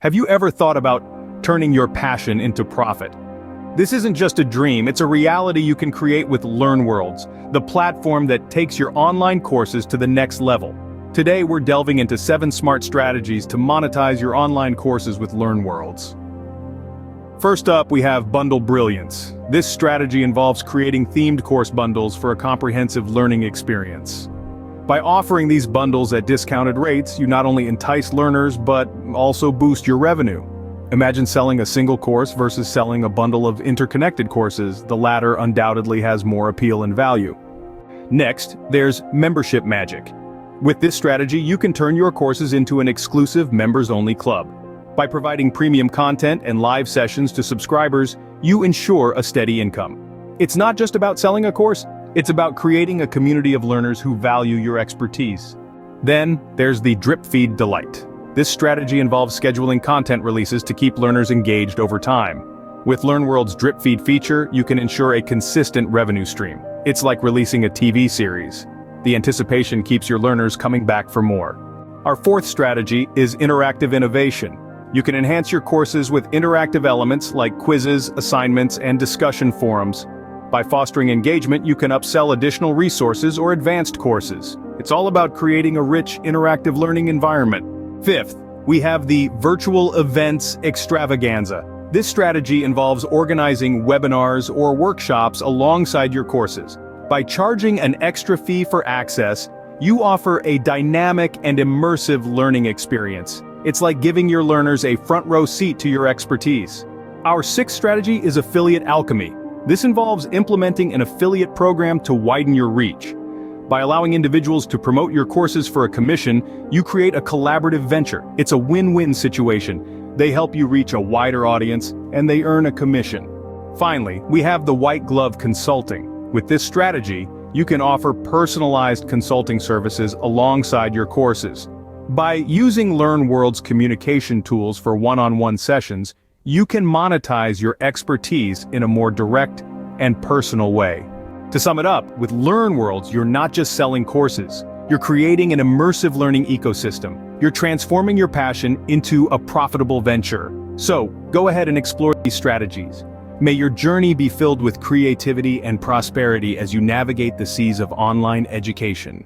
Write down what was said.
Have you ever thought about turning your passion into profit? This isn't just a dream, it's a reality you can create with LearnWorlds, the platform that takes your online courses to the next level. Today we're delving into 7 smart strategies to monetize your online courses with LearnWorlds. First up, we have Bundle Brilliance. This strategy involves creating themed course bundles for a comprehensive learning experience. By offering these bundles at discounted rates, you not only entice learners but also boost your revenue. Imagine selling a single course versus selling a bundle of interconnected courses. The latter undoubtedly has more appeal and value. Next, there's Membership Magic. With this strategy, you can turn your courses into an exclusive members-only club. By providing premium content and live sessions to subscribers, you ensure a steady income. It's not just about selling a course, it's about creating a community of learners who value your expertise. Then, there's the Drip Feed Delight. This strategy involves scheduling content releases to keep learners engaged over time. With LearnWorlds' Drip Feed feature, you can ensure a consistent revenue stream. It's like releasing a TV series. The anticipation keeps your learners coming back for more. Our fourth strategy is interactive innovation. You can enhance your courses with interactive elements like quizzes, assignments, and discussion forums. By fostering engagement, you can upsell additional resources or advanced courses. It's all about creating a rich, interactive learning environment. Fifth, we have the Virtual Events Extravaganza. This strategy involves organizing webinars or workshops alongside your courses. By charging an extra fee for access, you offer a dynamic and immersive learning experience. It's like giving your learners a front-row seat to your expertise. Our sixth strategy is Affiliate Alchemy. This involves implementing an affiliate program to widen your reach. By allowing individuals to promote your courses for a commission, you create a collaborative venture. It's a win-win situation. They help you reach a wider audience, and they earn a commission. Finally, we have the White Glove Consulting. With this strategy, you can offer personalized consulting services alongside your courses. By using LearnWorlds communication tools for one-on-one sessions, you can monetize your expertise in a more direct and personal way. To sum it up, with LearnWorlds, you're not just selling courses. You're creating an immersive learning ecosystem. You're transforming your passion into a profitable venture. So, go ahead and explore these strategies. May your journey be filled with creativity and prosperity as you navigate the seas of online education.